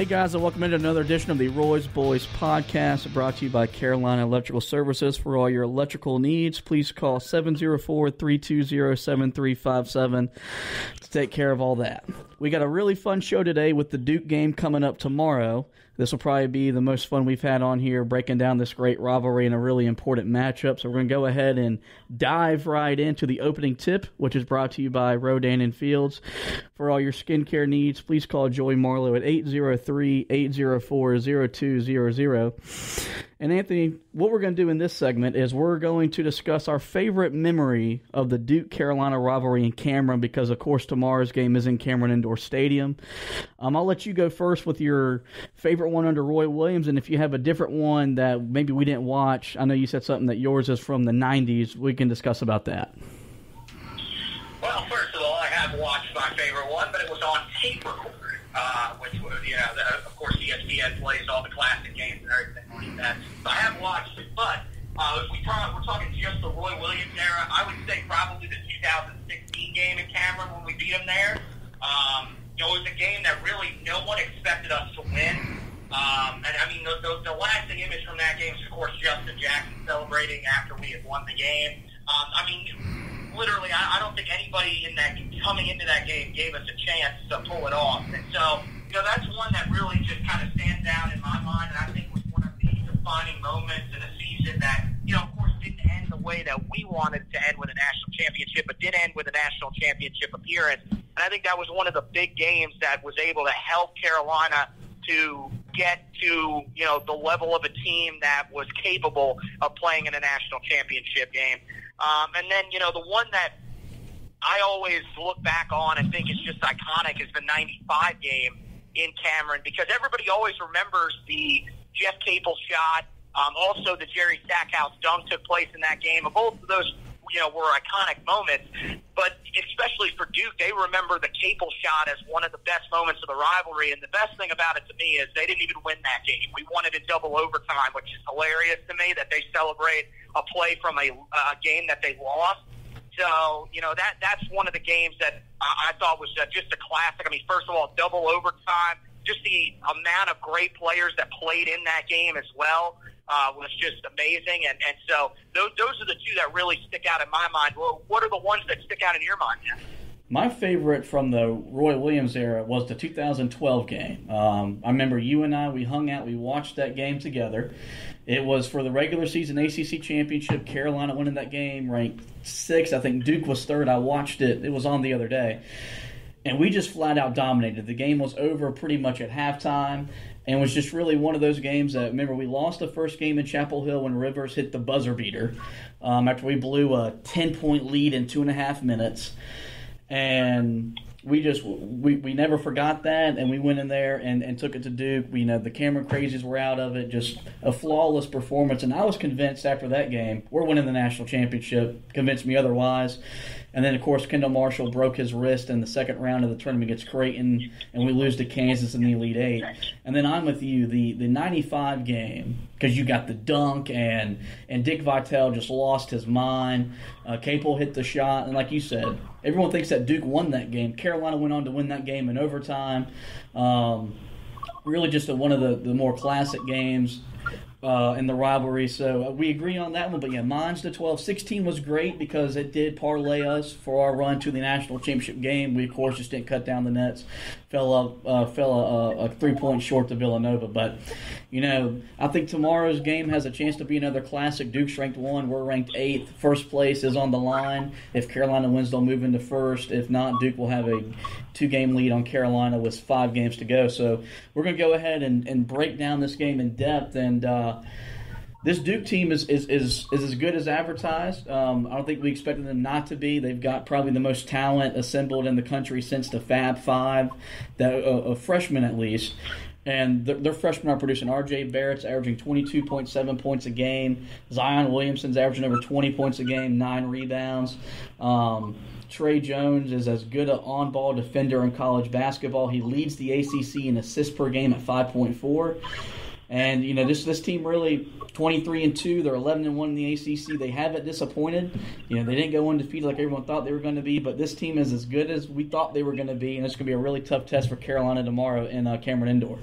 Hey guys, and welcome into another edition of the Roy's Boys podcast, brought to you by Carolina Electrical Services. For all your electrical needs, please call 704-320-7357 to take care of all that. We got a really fun show today with the Duke game coming up tomorrow. This will probably be the most fun we've had on here, breaking down this great rivalry and a really important matchup. So we're going to go ahead and dive right into the opening tip, which is brought to you by Rodan and Fields. For all your skincare needs, please call Joey Marlowe at 803-804-0200. And Anthony, what we're going to do in this segment is we're going to discuss our favorite memory of the Duke-Carolina rivalry in Cameron, because, of course, tomorrow's game is in Cameron Indoor Stadium. I'll let you go first with your favorite one under Roy Williams, and if you have a different one that maybe we didn't watch, I know you said something that yours is from the 90s, we can discuss about that. Well, first of all, I have watched my favorite one, but it was on tape recorder, which was, of course, ESPN plays all the classic games and everything like that. So I have watched it, but if we're talking just the Roy Williams era, I would say probably the 2016 game in Cameron when we beat them there. It was a game that really no one expected us to win. And I mean, the lasting image from that game is, of course, Justin Jackson celebrating after we had won the game. Literally, I don't think anybody coming into that game gave us a chance to pull it off. And so, that's one that really just kind of stands out in my mind, and I think was one of the defining moments in a season that, of course, didn't end the way that we wanted to end with a national championship, but did end with a national championship appearance. And I think that was one of the big games that was able to help Carolina to get to, the level of a team that was capable of playing in a national championship game. And then, the one that I always look back on and think is just iconic is the 95 game in Cameron, because everybody always remembers the Jeff Capel shot. Also, the Jerry Stackhouse dunk took place in that game. Both of those, were iconic moments. But especially for Duke, they remember the Capel shot as one of the best moments of the rivalry. And the best thing about it to me is they didn't even win that game. We won it in double overtime, which is hilarious to me that they celebrate a play from a game that they lost. So, that's one of the games that I thought was just a classic. I mean, first of all, double overtime, just the amount of great players that played in that game as well was just amazing. And so those are the two that really stick out in my mind. Well, what are the ones that stick out in your mind, Jeff? My favorite from the Roy Williams era was the 2012 game. I remember you and I, we hung out, we watched that game together. It was for the regular season ACC championship. Carolina winning that game, ranked 6th. I think Duke was 3rd. I watched it. It was on the other day. And we just flat out dominated. The game was over pretty much at halftime, and was just really one of those games that, remember, we lost the first game in Chapel Hill when Rivers hit the buzzer beater after we blew a 10-point lead in 2.5 minutes. And we never forgot that, and we went in there and took it to Duke. The Cameron crazies were out of it, just a flawless performance. And I was convinced after that game, we're winning the national championship, convinced me otherwise. And then, of course, Kendall Marshall broke his wrist in the second round of the tournament against Creighton, and we lose to Kansas in the Elite Eight. And then I'm with you, the 95 game, because you got the dunk, and Dick Vitale just lost his mind. Capel hit the shot, and like you said, everyone thinks that Duke won that game. Carolina went on to win that game in overtime. Really just one of the more classic games in the rivalry. So we agree on that one. But, yeah, mine's the 12. 16 was great because it did parlay us for our run to the national championship game. We, of course, just didn't cut down the nets. Fell a 3-point short to Villanova. But, I think tomorrow's game has a chance to be another classic. Duke's ranked 1. We're ranked 8th. First place is on the line. If Carolina wins, they'll move into first. If not, Duke will have a 2-game lead on Carolina with 5 games to go. So we're going to go ahead and break down this game in depth. And this Duke team is as good as advertised. I don't think we expected them not to be. They've got probably the most talent assembled in the country since the Fab Five, of freshmen at least. And their freshmen are producing. R.J. Barrett's averaging 22.7 points a game. Zion Williamson's averaging over 20 points a game, 9 rebounds. Trey Jones is as good an on-ball defender in college basketball. He leads the ACC in assists per game at 5.4. And, this team really 23-2. They're 11-1 in the ACC. They haven't disappointed. They didn't go undefeated like everyone thought they were going to be, but this team is as good as we thought they were going to be, and it's going to be a really tough test for Carolina tomorrow in Cameron Indoor.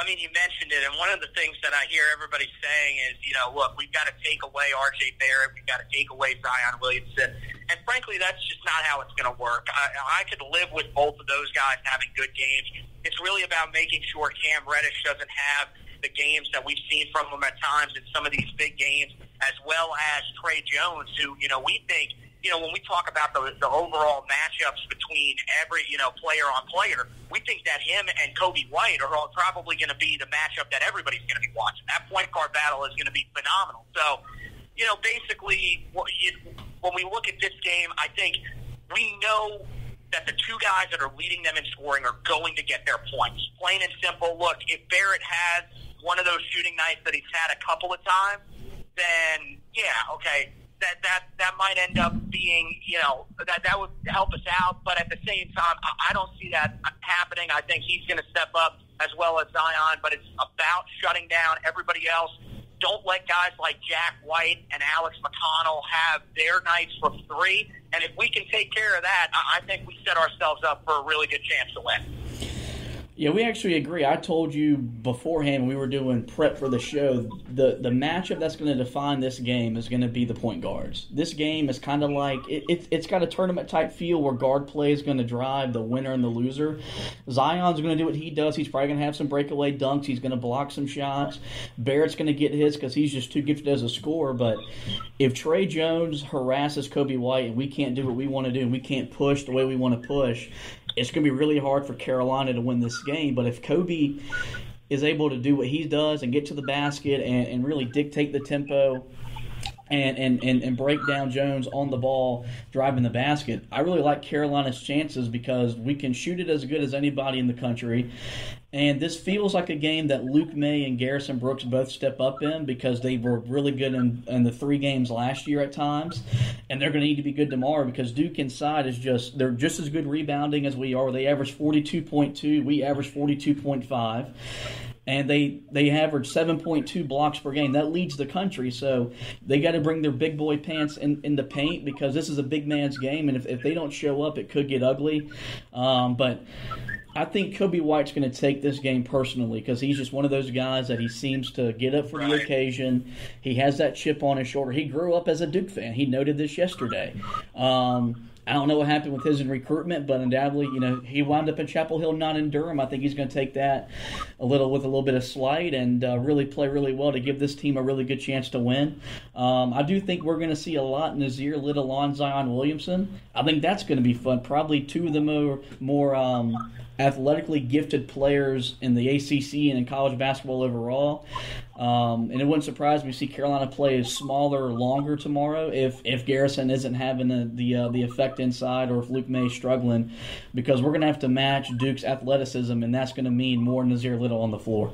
mean, you mentioned it, and one of the things that I hear everybody saying is, look, we've got to take away R.J. Barrett, we've got to take away Zion Williamson, and frankly, that's just not how it's going to work. I could live with both of those guys having good games. It's really about making sure Cam Reddish doesn't have the games that we've seen from him at times in some of these big games, as well as Trey Jones, who, we think, when we talk about the overall matchups between every, player on player, we think that him and Kobe White are all probably going to be the matchup that everybody's going to be watching. That point guard battle is going to be phenomenal. So, basically, when we look at this game, I think we know that the two guys that are leading them in scoring are going to get their points. Plain and simple. Look, if Barrett has one of those shooting nights that he's had a couple of times, then, yeah, okay, that might end up being, that would help us out. But at the same time, I don't see that happening. I think he's going to step up as well as Zion, but it's about shutting down everybody else. Don't let guys like Jack White and Alex McConnell have their nights from three. And if we can take care of that, I think we set ourselves up for a really good chance to win. Yeah, we actually agree. I told you beforehand when we were doing prep for the show, the matchup that's going to define this game is going to be the point guards. This game is kind of like, it's got a tournament-type feel where guard play is going to drive the winner and the loser. Zion's going to do what he does. He's probably going to have some breakaway dunks. He's going to block some shots. Barrett's going to get his because he's just too gifted as a scorer. But if Trey Jones harasses Kobe White and we can't do what we want to do and we can't push the way we want to push, it's going to be really hard for Carolina to win this game. But if Kobe is able to do what he does and get to the basket and really dictate the tempo and break down Jones on the ball driving the basket, I really like Carolina's chances because we can shoot it as good as anybody in the country. And this feels like a game that Luke May and Garrison Brooks both step up in because they were really good in the 3 games last year at times. And they're going to need to be good tomorrow because Duke inside they're just as good rebounding as we are. They average 42.2. We average 42.5. And they average 7.2 blocks per game. That leads the country. So they got to bring their big boy pants in the paint because this is a big man's game. And if they don't show up, it could get ugly. But I think Kobe White's going to take this game personally because he's just one of those guys that he seems to get up for the occasion. He has that chip on his shoulder. He grew up as a Duke fan. He noted this yesterday. I don't know what happened with his recruitment, but undoubtedly, he wound up in Chapel Hill, not in Durham. I think he's going to take that with a little bit of slight and really play really well to give this team a really good chance to win. I do think we're going to see a lot Nazir Little on Zion Williamson. I think that's going to be fun. Probably two of the more athletically gifted players in the ACC and in college basketball overall. And it wouldn't surprise me to see Carolina play smaller, longer tomorrow if Garrison isn't having the effect inside or if Luke May is struggling, because we're going to have to match Duke's athleticism, and that's going to mean more Nazir Little on the floor.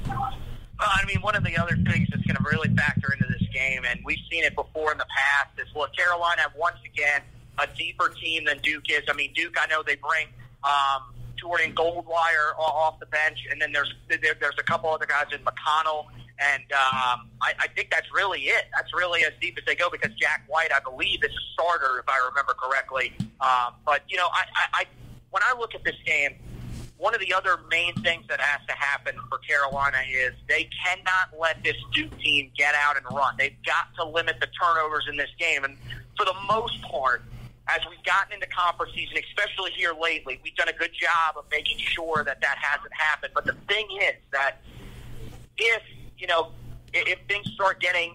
Well, I mean, one of the other things that's going to really factor into this game, and we've seen it before in the past, is Carolina once again a deeper team than Duke is. I mean, Duke, I know they bring Jordan Goldwire off the bench, and then there's a couple other guys in McConnell, and I think that's really it. That's really as deep as they go because Jack White, I believe, is a starter if I remember correctly. But I when I look at this game, one of the other main things that has to happen for Carolina is they cannot let this Duke team get out and run. They've got to limit the turnovers in this game, and for the most part, as we've gotten into conference season, especially here lately, we've done a good job of making sure that hasn't happened. But the thing is that if things start getting,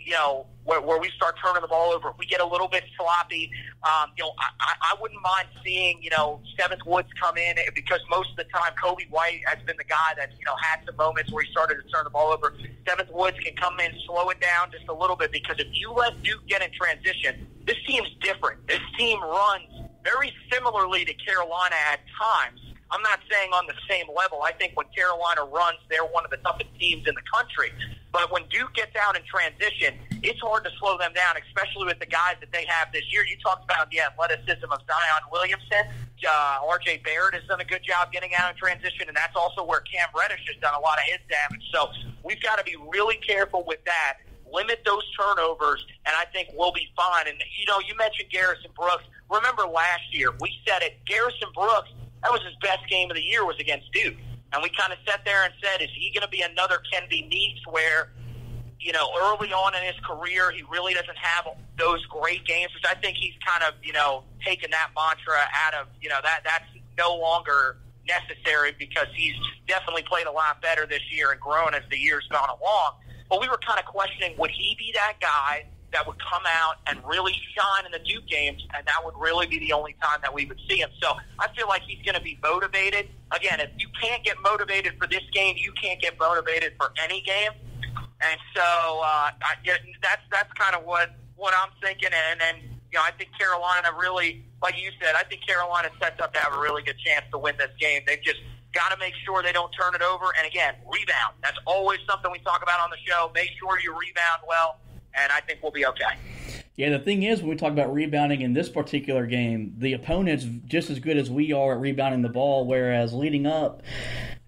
where we start turning the ball over, if we get a little bit sloppy, I wouldn't mind seeing, Seventh Woods come in because most of the time Kobe White has been the guy that's, had some moments where he started to turn the ball over. Seventh Woods can come in, slow it down just a little bit because if you let Duke get in transition, this team's different. This team runs very similarly to Carolina at times. I'm not saying on the same level. I think when Carolina runs, they're one of the toughest teams in the country. But when Duke gets out in transition, it's hard to slow them down, especially with the guys that they have this year. You talked about the athleticism of Zion Williamson. R.J. Barrett has done a good job getting out in transition, and that's also where Cam Reddish has done a lot of his damage. So we've got to be really careful with that, limit those turnovers, and I think we'll be fine. And, you mentioned Garrison Brooks. Remember last year, we said it, Garrison Brooks, that was his best game of the year was against Duke. And we kind of sat there and said, is he going to be another Kenby Meeks where, you know, early on in his career, he really doesn't have those great games, which I think he's kind of, you know, taken that mantra out of, you know, that's no longer necessary because he's definitely played a lot better this year and grown as the year's gone along. But we were kind of questioning, would he be that guy that would come out and really shine in the Duke games, and that would really be the only time that we would see him. So I feel like he's going to be motivated. Again, if you can't get motivated for this game, you can't get motivated for any game. And so that's kind of what I'm thinking. And you know, I think Carolina really, like you said, I think Carolina sets up to have a really good chance to win this game. They've just got to make sure they don't turn it over. And again, rebound. That's always something we talk about on the show. Make sure you rebound well, and I think we'll be okay. Yeah, the thing is, when we talk about rebounding in this particular game, the opponent's just as good as we are at rebounding the ball, whereas leading up,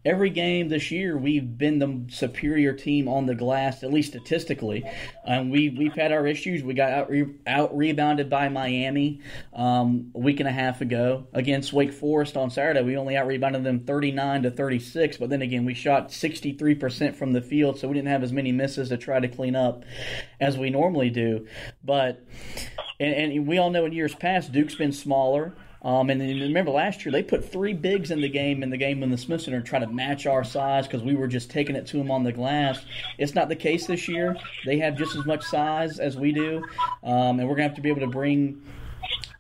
every game this year, we've been the superior team on the glass, at least statistically. We've had our issues. We got out-rebounded by Miami a week and a half ago. Against Wake Forest on Saturday, we only out-rebounded them 39-36, but then again, we shot 63% from the field, so we didn't have as many misses to try to clean up as we normally do. But and we all know in years past, Duke's been smaller. And then remember last year, they put 3 bigs in the game in the Smith Center and try to match our size because we were just taking it to them on the glass. It's not the case this year. They have just as much size as we do. And we're going to have to be able to bring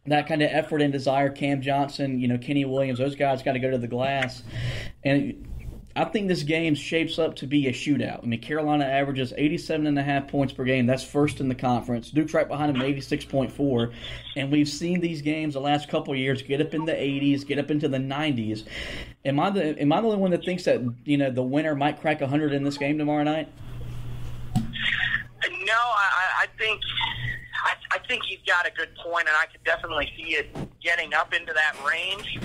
that kind of effort and desire. Cam Johnson, you know, Kenny Williams, those guys got to go to the glass. And I think this game shapes up to be a shootout. I mean, Carolina averages 87.5 points per game. That's first in the conference. Duke's right behind them at 86.4. And we've seen these games the last couple of years get up in the 80s, get up into the 90s. Am I the only one that thinks that, you know, the winner might crack 100 in this game tomorrow night? No, I think you've got a good point, and I could definitely see it getting up into that range.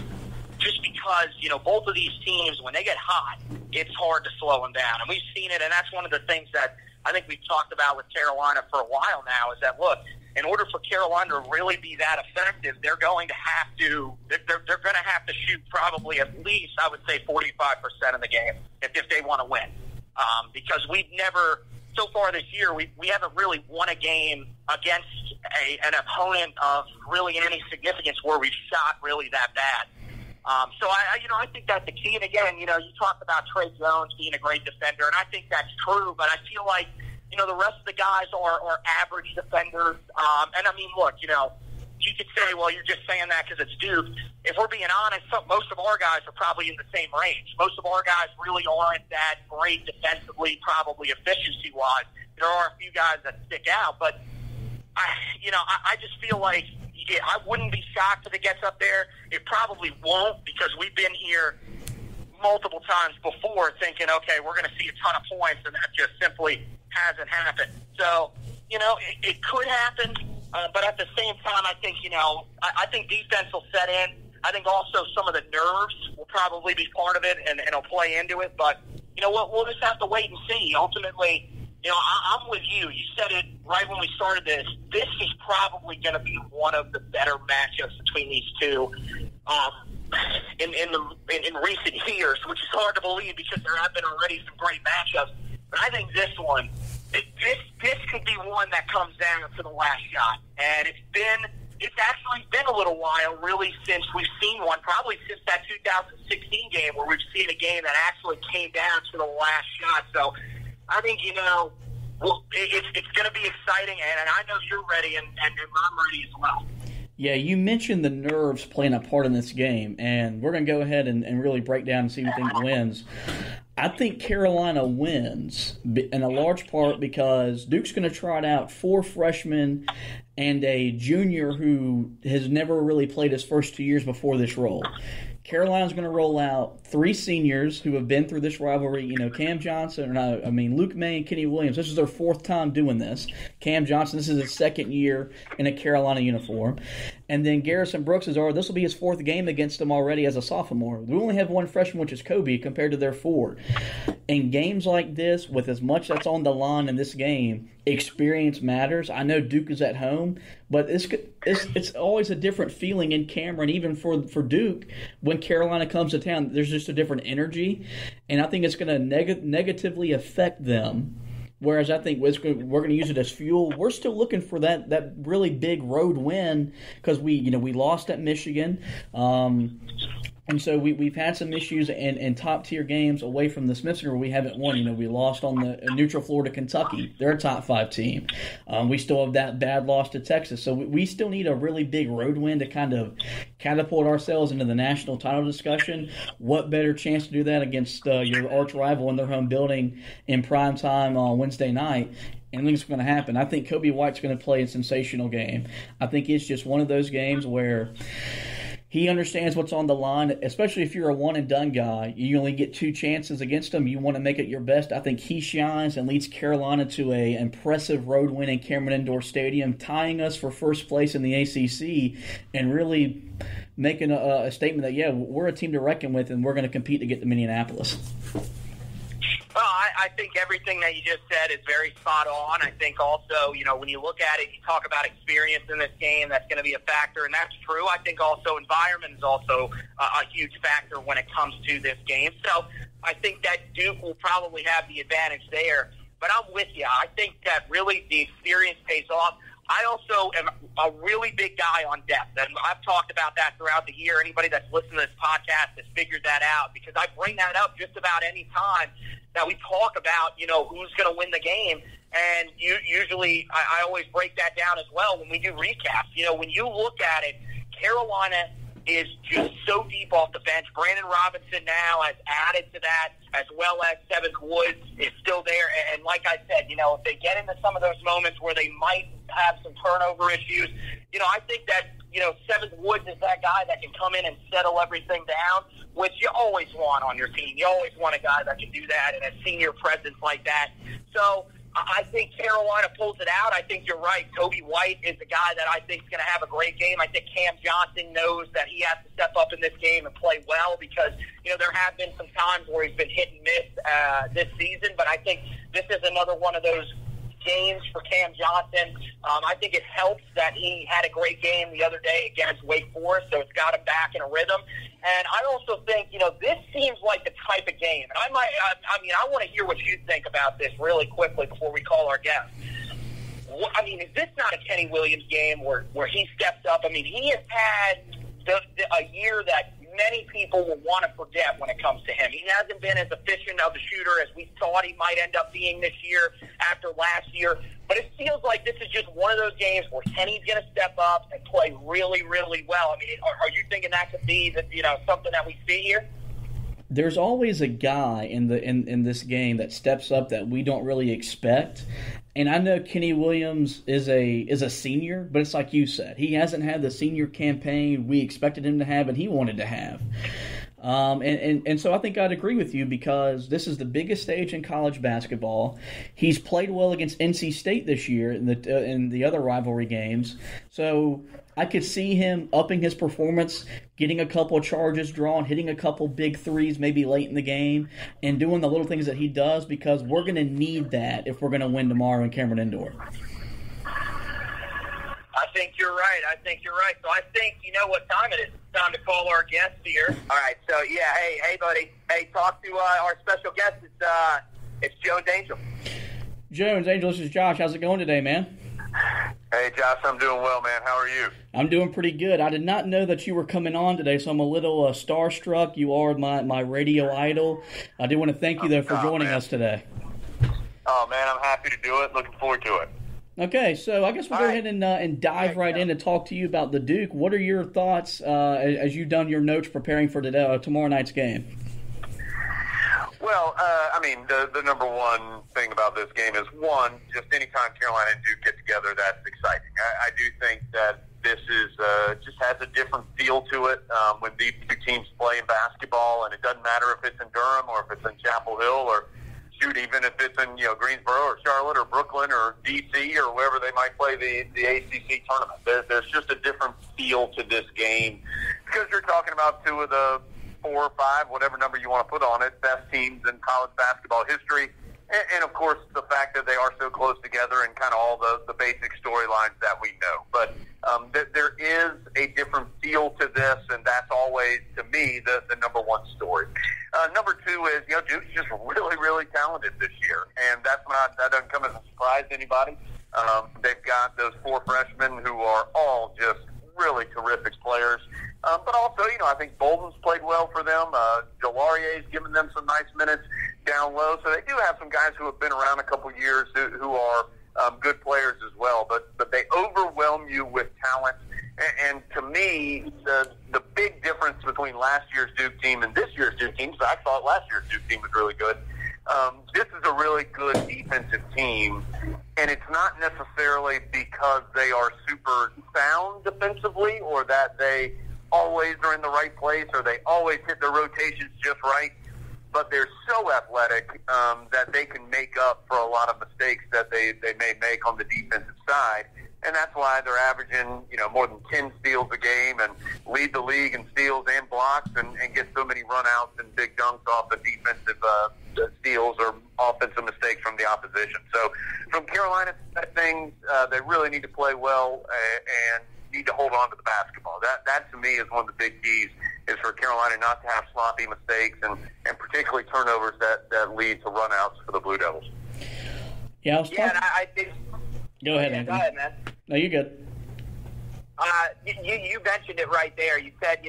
Just because, you know, both of these teams, when they get hot, it's hard to slow them down. And we've seen it, and that's one of the things that I think we've talked about with Carolina for a while now is that, look, in order for Carolina to really be that effective, they're going to have to shoot probably at least, I would say, 45% of the game if they want to win. Because we've never, so far this year, we haven't really won a game against an opponent of really any significance where we've shot really that bad. So I think that's the key. And again, you know, you talked about Trey Jones being a great defender, and I think that's true. But I feel like, you know, the rest of the guys are average defenders. And I mean, look, you know, you could say, well, you're just saying that because it's Duke. If we're being honest, most of our guys are probably in the same range. Most of our guys really aren't that great defensively, probably efficiency-wise. There are a few guys that stick out, but I just feel like. Yeah, I wouldn't be shocked if it gets up there. It probably won't because we've been here multiple times before thinking, okay, we're going to see a ton of points, and that just simply hasn't happened. So, you know, it could happen, but at the same time, I think, you know, I think defense will set in. I think also some of the nerves will probably be part of it, and it'll play into it. But, you know, we'll just have to wait and see. Ultimately, you know, I'm with you. You said it right when we started this. This is probably going to be one of the better matchups between these two in recent years, which is hard to believe because there have been already some great matchups. But I think this one, this could be one that comes down to the last shot. And it's actually been a little while, really, since we've seen one, probably since that 2016 game where we've seen a game that actually came down to the last shot. So I think, you know, it's going to be exciting, and I know you're ready, and I'm ready as well. Yeah, you mentioned the nerves playing a part in this game, and we're going to go ahead and really break down and see who think wins. I think Carolina wins in a large part because Duke's going to trot out 4 freshmen and a junior who has never really played his first 2 years before this role. Carolina's going to roll out 3 seniors who have been through this rivalry. You know, Cam Johnson, Luke May and Kenny Williams. This is their 4th time doing this. Cam Johnson, this is his 2nd year in a Carolina uniform. And then Garrison Brooks this will be his 4th game against them already as a sophomore. We only have 1 freshman, which is Kobe, compared to their 4. in games like this, with as much that's on the line in this game, experience matters. I know Duke is at home, but it's always a different feeling in Cameron, even for Duke, when Carolina comes to town. There's just a different energy, and I think it's going to negatively affect them. Whereas I think we're going to use it as fuel. We're still looking for that really big road win because we lost at Michigan. And so we've had some issues in top-tier games away from the Smiths where we haven't won. We lost on the neutral floor to Kentucky. They're a top-5 team. We still have that bad loss to Texas. So we still need a really big road win to kind of catapult ourselves into the national title discussion. What better chance to do that against your arch rival in their home building in prime time on Wednesday night? And I think it's going to happen. I think Kobe White's going to play a sensational game. I think it's just one of those games where he understands what's on the line, especially if you're a one-and-done guy. You only get 2 chances against him. You want to make it your best. I think he shines and leads Carolina to an impressive road win in Cameron Indoor Stadium, tying us for first place in the ACC and really making a statement that, yeah, we're a team to reckon with and we're going to compete to get to Minneapolis. Well, I think everything that you just said is very spot on. I think also, when you look at it, you talk about experience in this game. That's going to be a factor, and that's true. I think also environment is also a huge factor when it comes to this game. So I think that Duke will probably have the advantage there. But I'm with you. I think that really the experience pays off. I also am a really big guy on depth, and I've talked about that throughout the year. Anybody that's listened to this podcast has figured that out because I bring that up just about any time that we talk about, who's going to win the game. And usually I always break that down as well when we do recaps. When you look at it, Carolina is just so deep off the bench. Brandon Robinson now has added to that, as well as Seventh Woods is still there. And like I said, if they get into some of those moments where they might have some turnover issues, I think that, Seventh Woods is that guy that can come in and settle everything down, which you always want on your team. You always want a guy that can do that and a senior presence like that. So I think Carolina pulls it out. I think you're right. Kobe White is the guy that I think is going to have a great game. I think Cam Johnson knows that he has to step up in this game and play well because, there have been some times where he's been hit and miss this season, but I think this is another one of those games for Cam Johnson. I think it helps that he had a great game the other day against Wake Forest, so it's got him back in a rhythm. And I also think, this seems like the type of game. And I want to hear what you think about this really quickly before we call our guest. Is this not a Kenny Williams game where he steps up? He has had a year that many people will want to forget when it comes to him. He hasn't been as efficient of a shooter as we thought he might end up being this year after last year. But it feels like this is just one of those games where Kenny's going to step up and play really, really well. Are you thinking that could be something that we see here? There's always a guy in this game that steps up that we don't really expect. And I know Kenny Williams is a senior, but it's like you said. He hasn't had the senior campaign we expected him to have and he wanted to have. And so I think I'd agree with you because this is the biggest stage in college basketball. He's played well against NC State this year in the other rivalry games. So I could see him upping his performance, getting a couple of charges drawn, hitting a couple big threes maybe late in the game, and doing the little things that he does because we're going to need that if we're going to win tomorrow in Cameron Indoor. I think you're right. So I think you know what time it is. It's time to call our guest here. All right. So, yeah, hey, buddy. Hey, talk to our special guest. It's Jones Angel. Jones Angel, this is Josh. How's it going today, man? Hey, Josh, I'm doing well, man. How are you? I'm doing pretty good. I did not know that you were coming on today, so I'm a little starstruck. You are my radio idol. I do want to thank you, though, for joining us today. Oh, man, I'm happy to do it. Looking forward to it. Okay, so I guess we'll go ahead and dive right in and talk to you about the Duke. What are your thoughts as you've done your notes preparing for tomorrow night's game? Well, the number one thing about this game is, one, just anytime Carolina and Duke get together, that's exciting. I do think that this is just has a different feel to it when these two teams play in basketball, and it doesn't matter if it's in Durham or if it's in Chapel Hill or even if it's in Greensboro or Charlotte or Brooklyn or D.C. or wherever they might play the ACC tournament. There's just a different feel to this game because you're talking about two of the 4 or 5, whatever number you want to put on it, best teams in college basketball history. And of course, the fact that they are so close together and kind of all the basic storylines that we know. But there is a different feel to this, and that's always, to me, the number one story. Number 2 is, Duke's just really, really talented this year, and that doesn't come as a surprise to anybody. They've got those 4 freshmen who are all just really terrific players. But also, I think Bolden's played well for them. Delarier's given them some nice minutes down low. So they do have some guys who have been around a couple years who are good players as well. But they overwhelm you with talent. And to me, the big difference between last year's Duke team and this year's Duke team, so I thought last year's Duke team was really good. This is a really good defensive team, and it's not necessarily because they are super sound defensively or that they always are in the right place or they always hit their rotations just right, but they're so athletic that they can make up for a lot of mistakes that they may make on the defensive side. And that's why they're averaging, more than 10 steals a game and lead the league in steals and blocks and get so many runouts and big dunks off the defensive steals or offensive mistakes from the opposition. So from Carolina's side of things, they really need to play well and need to hold on to the basketball. That to me is one of the big keys, is for Carolina not to have sloppy mistakes and particularly turnovers that lead to runouts for the Blue Devils. Yeah, I think. Go ahead, Anthony. Go ahead, man. No, you're good. You mentioned it right there. You said,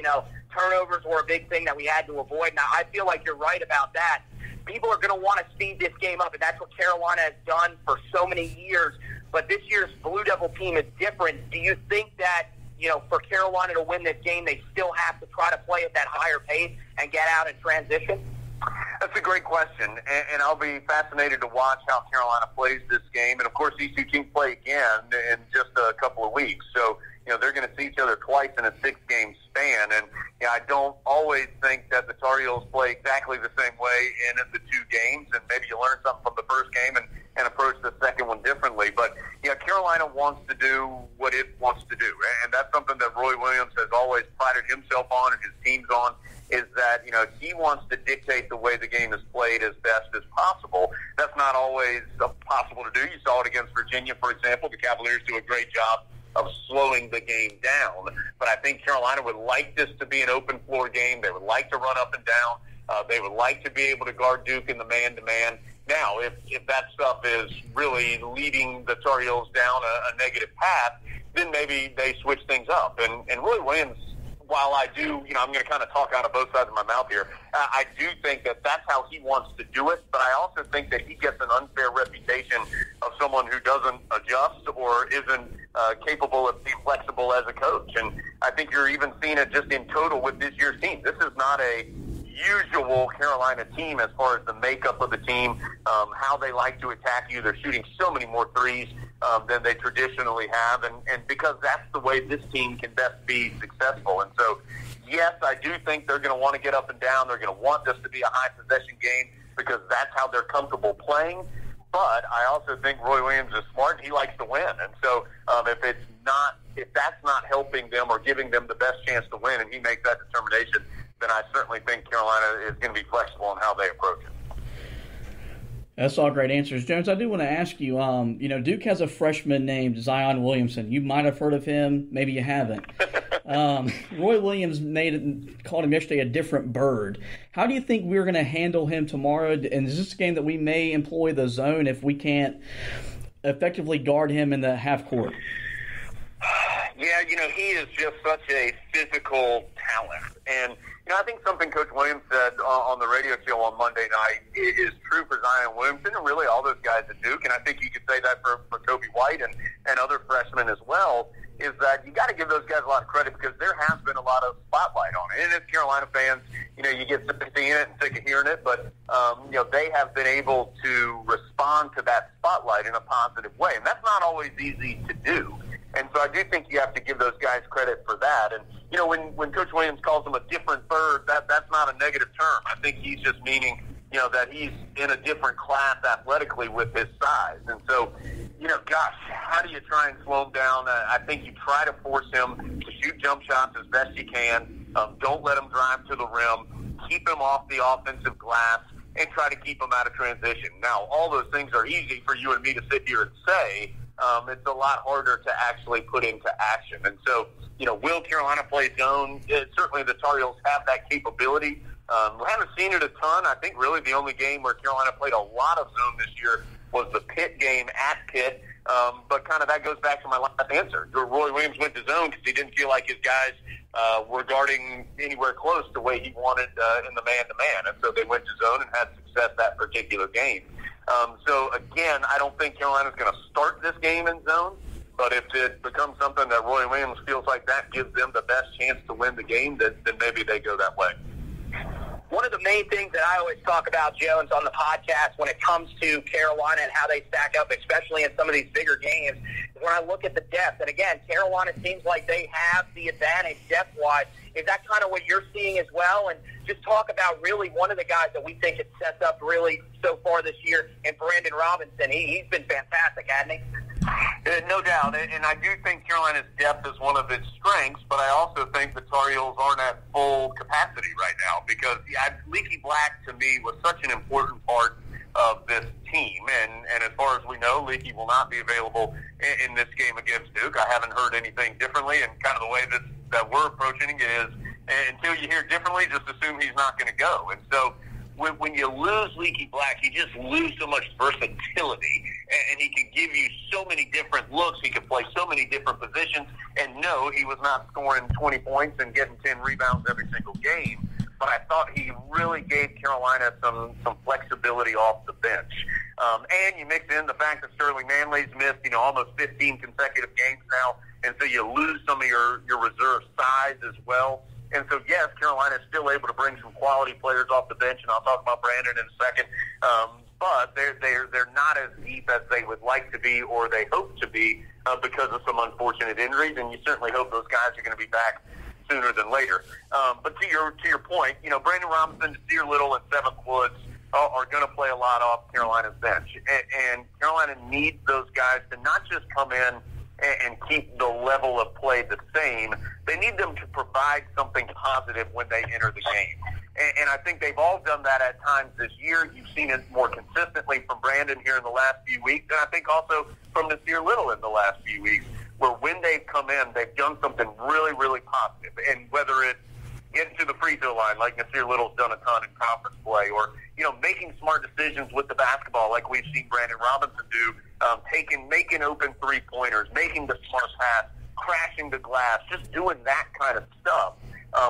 turnovers were a big thing that we had to avoid. Now, I feel like you're right about that. People are going to want to speed this game up, and that's what Carolina has done for so many years. But this year's Blue Devil team is different. Do you think that, for Carolina to win this game, they still have to try to play at that higher pace and get out in transition? That's a great question, and I'll be fascinated to watch how Carolina plays this game. And, of course, these two teams play again in just a couple of weeks. So, they're going to see each other twice in a 6-game span. And I don't always think that the Tar Heels play exactly the same way in the 2 games. And maybe you learn something from the first game and approach the second one differently. But, Carolina wants to do what it wants to do. And that's something that Roy Williams has always prided himself on and his teams on, is that, he wants to dictate the way the game is played as best as possible. That's not always possible to do. You saw it against Virginia, for example. The Cavaliers do a great job of slowing the game down. But I think Carolina would like this to be an open floor game. They would like to run up and down. They would like to be able to guard Duke in the man-to-man. Now, if that stuff is really leading the Tar Heels down a negative path, then maybe they switch things up. And Roy Williams, while I do, I'm going to kind of talk out of both sides of my mouth here, I do think that that's how he wants to do it, but I also think that he gets an unfair reputation of someone who doesn't adjust or isn't capable of being flexible as a coach. And I think you're even seeing it just in total with this year's team. This is not a usual Carolina team as far as the makeup of the team, how they like to attack you. They're shooting so many more threes than they traditionally have, and because that's the way this team can best be successful. And so, yes, I do think they're going to want to get up and down. They're going to want this to be a high-possession game because that's how they're comfortable playing. But I also think Roy Williams is smart and he likes to win. And so if that's not helping them or giving them the best chance to win and he makes that determination, then I certainly think Carolina is going to be flexible in how they approach it. That's all great answers. Jones, I do want to ask you, Duke has a freshman named Zion Williamson. You might have heard of him. Maybe you haven't. Roy Williams called him yesterday a different bird. How do you think we're going to handle him tomorrow? And is this a game that we may employ the zone if we can't effectively guard him in the half court? Yeah, he is just such a physical talent. And, I think something Coach Williams said on the radio show on Monday night is true for Zion Williamson and really all those guys at Duke. And I think you could say that for Kobe White and other freshmen as well, is that you got to give those guys a lot of credit because there has been a lot of spotlight on it. And as Carolina fans, you get sick of seeing it and sick of hearing it, but, they have been able to respond to that spotlight in a positive way. And that's not always easy to do. And so I do think you have to give those guys credit for that. And, when Coach Williams calls him a different bird, that's not a negative term. I think he's just meaning, that he's in a different class athletically with his size. And so, how do you try and slow him down? I think you try to force him to shoot jump shots as best you can. Don't let him drive to the rim. keep him off the offensive glass, and try to keep him out of transition. Now, all those things are easy for you and me to sit here and say. It's a lot harder to actually put into action. And so, will Carolina play zone? Certainly the Tar Heels have that capability. We haven't seen it a ton. I think really the only game where Carolina played a lot of zone this year was the Pitt game at Pitt. But kind of that goes back to my last answer. Roy Williams went to zone because he didn't feel like his guys were guarding anywhere close to the way he wanted in the man-to-man. And so they went to zone and had success that particular game. So, again, I don't think Carolina's going to start this game in zone. But if it becomes something that Roy Williams feels like that gives them the best chance to win the game, then maybe they go that way. One of the main things that I always talk about, Jones, on the podcast when it comes to Carolina and how they stack up, especially in some of these bigger games, is when I look at the depth. And, again, Carolina seems like they have the advantage depth-wise. Is that kind of what you're seeing as well? And just talk about really one of the guys that we think has set up really so far this year, and Brandon Robinson. He's been fantastic, hasn't he? No doubt, and I do think Carolina's depth is one of its strengths, but I also think the Tar Heels aren't at full capacity right now because Leaky Black, to me, was such an important part of this team, and as far as we know, Leaky will not be available in this game against Duke. I haven't heard anything differently, and kind of the way that we're approaching it is until you hear differently, just assume he's not going to go. And so when you lose Leaky Black, you just lose so much versatility, and he can give you so many different looks. He can play so many different positions, and no, he was not scoring 20 points and getting 10 rebounds every single game, but I thought he really gave Carolina some flexibility off the bench. And you mix in the fact that Sterling Manley's missed, almost 15 consecutive games now, and so you lose some of your reserve size as well. And so, yes, Carolina is still able to bring some quality players off the bench, and I'll talk about Brandon in a second. But they're not as deep as they would like to be or they hope to be because of some unfortunate injuries, and you certainly hope those guys are going to be back sooner than later. But to your point, Brandon Robinson, Nasir Little, and Seventh Woods are going to play a lot off Carolina's bench. And Carolina needs those guys to not just come in and keep the level of play the same. They need them to provide something positive when they enter the game. And I think they've all done that at times this year. You've seen it more consistently from Brandon here in the last few weeks, and I think also from Nasir Little in the last few weeks, where when they've come in, they've done something really, really positive. And whether it's getting to the free throw line, like Nasir Little's done a ton in conference play, or making smart decisions with the basketball, like we've seen Brandon Robinson do, making open three-pointers, making the smart pass, crashing the glass, just doing that kind of stuff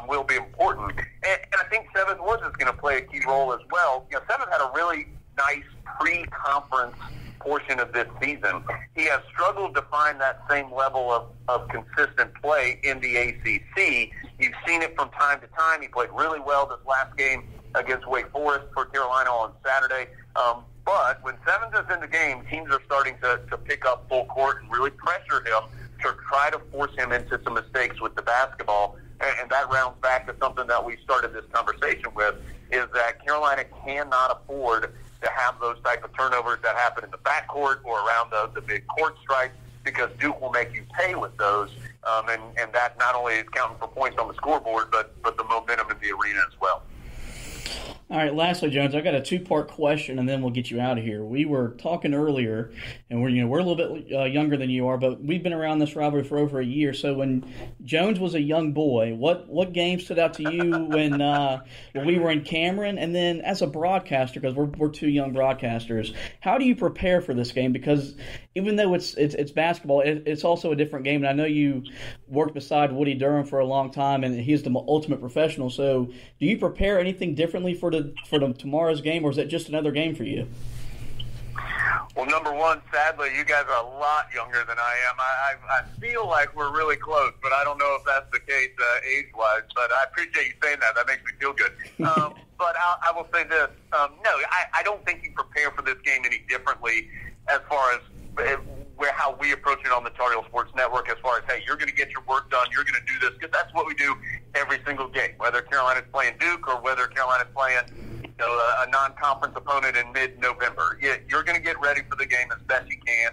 will be important. And I think Seventh Woods is going to play a key role as well. Seventh had a really nice pre-conference portion of this season. He has struggled to find that same level of consistent play in the ACC. You've seen it from time to time. He played really well this last game against Wake Forest for Carolina on Saturday. But when Seventh is in the game, teams are starting to pick up full court and really pressure him to try to force him into some mistakes with the basketball. And that rounds back to something that we started this conversation with, is that Carolina cannot afford to have those type of turnovers that happen in the backcourt or around the big court strikes, because Duke will make you pay with those. And that not only is counting for points on the scoreboard, but the momentum in the arena as well. All right, lastly, Jones, I've got a two-part question, and then we'll get you out of here. We were talking earlier, and we're a little bit younger than you are, but we've been around this rivalry for over a year. So when Jones was a young boy, what game stood out to you when we were in Cameron? And then as a broadcaster, because we're two young broadcasters, how do you prepare for this game? Because even though it's basketball, it's also a different game. And I know you worked beside Woody Durham for a long time, and he's the ultimate professional. So do you prepare anything differently for tomorrow's game, or is it just another game for you? Well, number one, sadly, you guys are a lot younger than I am. I feel like we're really close, but I don't know if that's the case age-wise. But I appreciate you saying that. That makes me feel good. But I will say this. No, I don't think you prepare for this game any differently as far as how we approach it on the Tar Heel Sports Network, as far as, hey, you're going to get your work done, you're going to do this, because that's what we do every single game, whether Carolina's playing Duke or whether Carolina's playing a non-conference opponent in mid-November. You're going to get ready for the game as best you can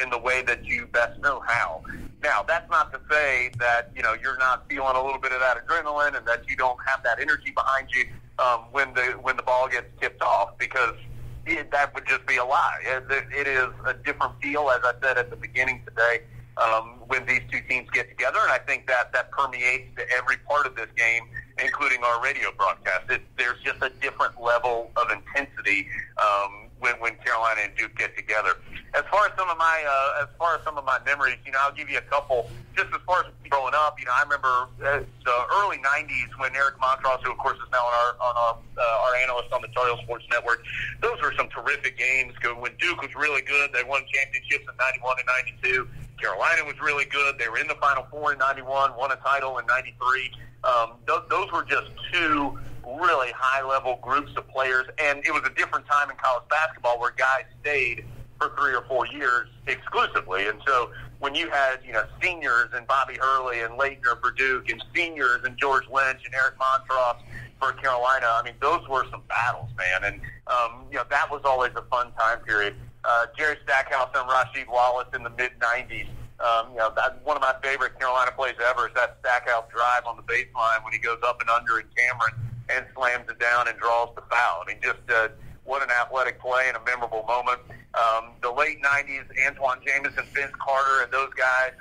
in the way that you best know how. Now, that's not to say that you're not feeling a little bit of that adrenaline and that you don't have that energy behind you, when the ball gets tipped off, because that would just be a lie. It is a different feel, as I said at the beginning today, when these two teams get together, and I think that permeates to every part of this game, including our radio broadcast. There's just a different level of intensity when Carolina and Duke get together. As far as some of my memories, I'll give you a couple. Just as far as growing up, I remember the early '90s when Eric Montross, who of course is now on our analyst on the Tar Heel Sports Network. Those were some terrific games. When Duke was really good, they won championships in '91 and '92. Carolina was really good. They were in the Final Four in '91, won a title in '93. Those were just two really high-level groups of players, and it was a different time in college basketball where guys stayed for 3 or 4 years exclusively. And so when you had, seniors and Bobby Hurley and Leitner for Duke, and seniors and George Lynch and Eric Montross for Carolina, those were some battles, man. And, that was always a fun time period. Jerry Stackhouse and Rasheed Wallace in the mid-'90s. One of my favorite Carolina plays ever is that Stackhouse drive on the baseline when he goes up and under in Cameron and slams it down and draws the foul. Just what an athletic play and a memorable moment. The late '90s, Antoine Jamison, Vince Carter, and those guys.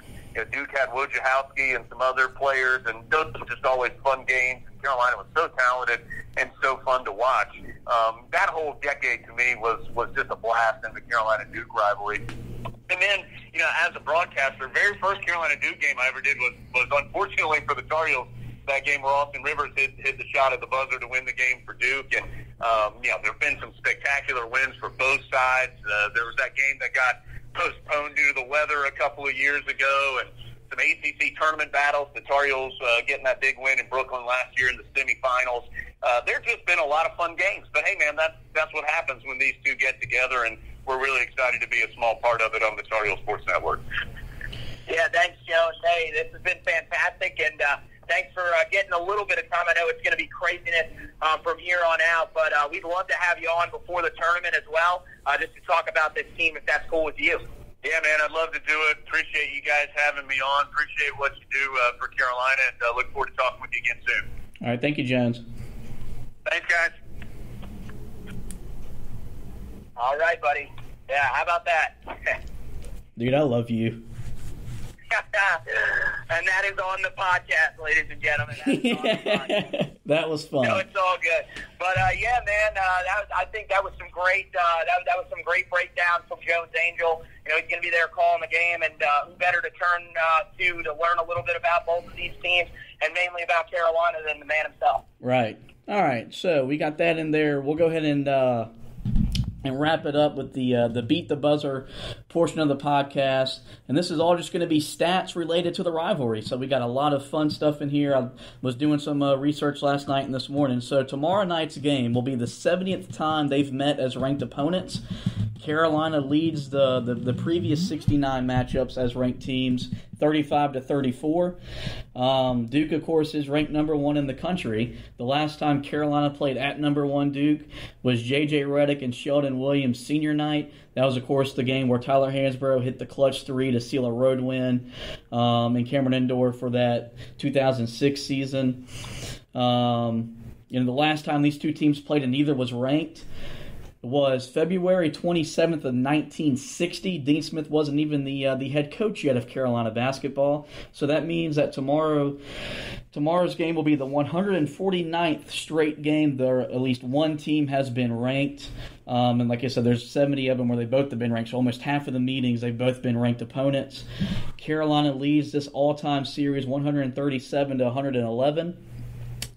Duke had Wojciechowski and some other players, and those were just always fun games. Carolina was so talented and so fun to watch. That whole decade to me was just a blast in the Carolina-Duke rivalry. And then, as a broadcaster, the very first Carolina-Duke game I ever did was unfortunately for the Tar Heels, that game where Austin Rivers hit the shot at the buzzer to win the game for Duke. And, there have been some spectacular wins for both sides. There was that game that got postponed due to the weather a couple of years ago, and some ACC tournament battles. The Tar Heels getting that big win in Brooklyn last year in the semifinals. There's just been a lot of fun games. But, hey, man, that's what happens when these two get together, and we're really excited to be a small part of it on the Tar Heel Sports Network. Yeah, thanks, Joe. Hey, this has been fantastic, and thanks for getting a little bit of time. I know it's going to be craziness from here on out, but we'd love to have you on before the tournament as well, just to talk about this team, if that's cool with you. Yeah, man, I'd love to do it. Appreciate you guys having me on. Appreciate what you do for Carolina, and look forward to talking with you again soon. All right, thank you, Jones. Thanks, guys. All right, buddy. Yeah, how about that? Dude, I love you. And that is on the podcast, ladies and gentlemen. That is on the podcast. That was fun. No, it's all good. But yeah, man, I think that was some great. That was some great breakdown from Jones Angel. He's going to be there calling the game, and who better to turn to learn a little bit about both of these teams, and mainly about Carolina, than the man himself. Right. All right. So we got that in there. We'll go ahead and wrap it up with the Beat the Buzzer portion of the podcast. And this is all just going to be stats related to the rivalry. So we got a lot of fun stuff in here. I was doing some research last night and this morning. So tomorrow night's game will be the 70th time they've met as ranked opponents. Carolina leads the previous 69 matchups as ranked teams, 35-34. Duke, of course, is ranked number 1 in the country. The last time Carolina played at number 1 Duke was J.J. Redick and Sheldon Williams senior night. That was, of course, the game where Tyler Hansbrough hit the clutch 3 to seal a road win in Cameron Indoor for that 2006 season. The last time these two teams played and neither was ranked was February 27th of 1960. Dean Smith wasn't even the head coach yet of Carolina basketball. So that means that tomorrow's game will be the 149th straight game there at least one team has been ranked. And like I said, there's 70 of them where they both have been ranked. So almost half of the meetings, they've both been ranked opponents. Carolina leads this all-time series 137-111.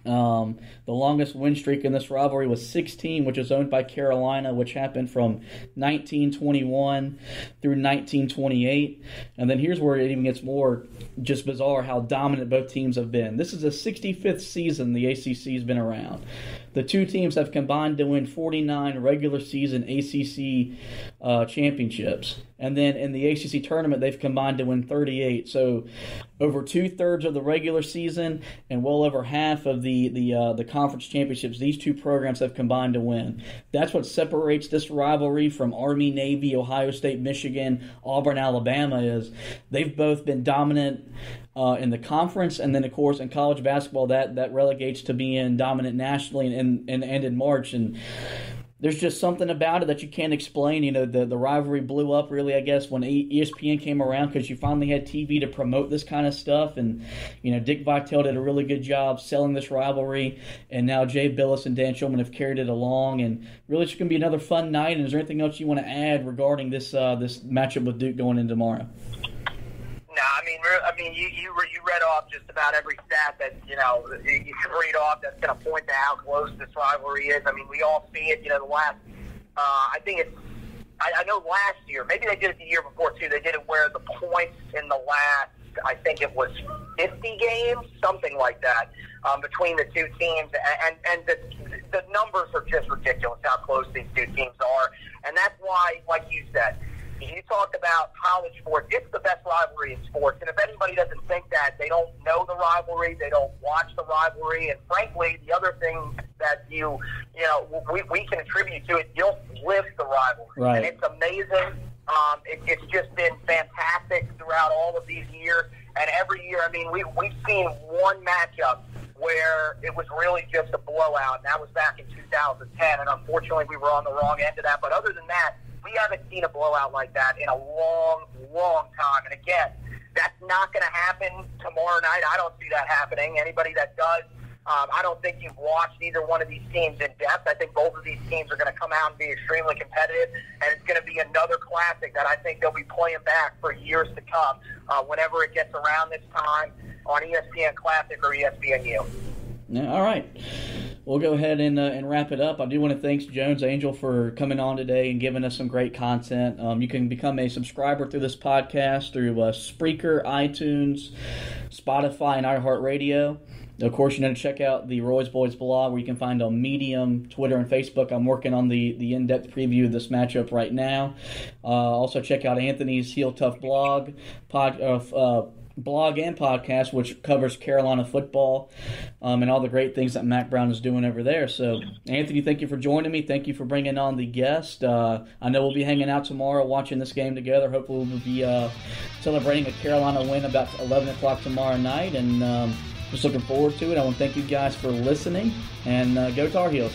The longest win streak in this rivalry was 16, which is owned by Carolina, which happened from 1921 through 1928. And then here's where it even gets more just bizarre how dominant both teams have been. This is the 65th season the ACC has been around. The two teams have combined to win 49 regular season ACC championships. And then in the ACC tournament, they've combined to win 38. So over 2/3 of the regular season and well over half of the conference championships, these two programs have combined to win. That's what separates this rivalry from Army, Navy, Ohio State, Michigan, Auburn, Alabama is they've both been dominant in the conference, and then of course in college basketball that relegates to being dominant nationally and in March. And there's just something about it that you can't explain. You know, the rivalry blew up really, I guess, when ESPN came around, because you finally had TV to promote this kind of stuff. And, you know, Dick Vitale did a really good job selling this rivalry. And now Jay Billis and Dan Shulman have carried it along. And really, it's going to be another fun night. And is there anything else you want to add regarding this matchup with Duke going into tomorrow? I mean, you read off just about every stat that, you know, you can read off that's going to point to how close this rivalry is. I mean, we all see it. You know, the last, I know last year, maybe they did it the year before too. They did it where the points in the last, I think it was 50 games, something like that, between the two teams, and the numbers are just ridiculous how close these two teams are, and that's why, like you said. You talked about college sports. It's the best rivalry in sports. And if anybody doesn't think that, they don't know the rivalry, they don't watch the rivalry. And frankly, the other thing that we can attribute to it, you don't live the rivalry. Right. And it's amazing. It's just been fantastic throughout all of these years. And every year, I mean, we've seen one matchup where it was really just a blowout, and that was back in 2010. And unfortunately, we were on the wrong end of that. But other than that, we haven't seen a blowout like that in a long, long time. And again, that's not going to happen tomorrow night. I don't see that happening. Anybody that does, I don't think you've watched either one of these teams in depth. I think both of these teams are going to come out and be extremely competitive, and it's going to be another classic that I think they'll be playing back for years to come whenever it gets around this time on ESPN Classic or ESPNU. Yeah, all right. We'll go ahead and wrap it up. I do want to thank Jones Angell for coming on today and giving us some great content. You can become a subscriber through this podcast through Spreaker, iTunes, Spotify, and iHeartRadio. Of course, you know to check out the Roy's Boys blog, where you can find on Medium, Twitter, and Facebook. I'm working on the in-depth preview of this matchup right now. Also, check out Anthony's Heel Tough blog and podcast, which covers Carolina football and all the great things that Mac Brown is doing over there. So, Anthony, thank you for joining me. Thank you for bringing on the guest. I know we'll be hanging out tomorrow watching this game together. Hopefully we'll be celebrating a Carolina win about 11 o'clock tomorrow night, and just looking forward to it. I want to thank you guys for listening, and go Tar Heels.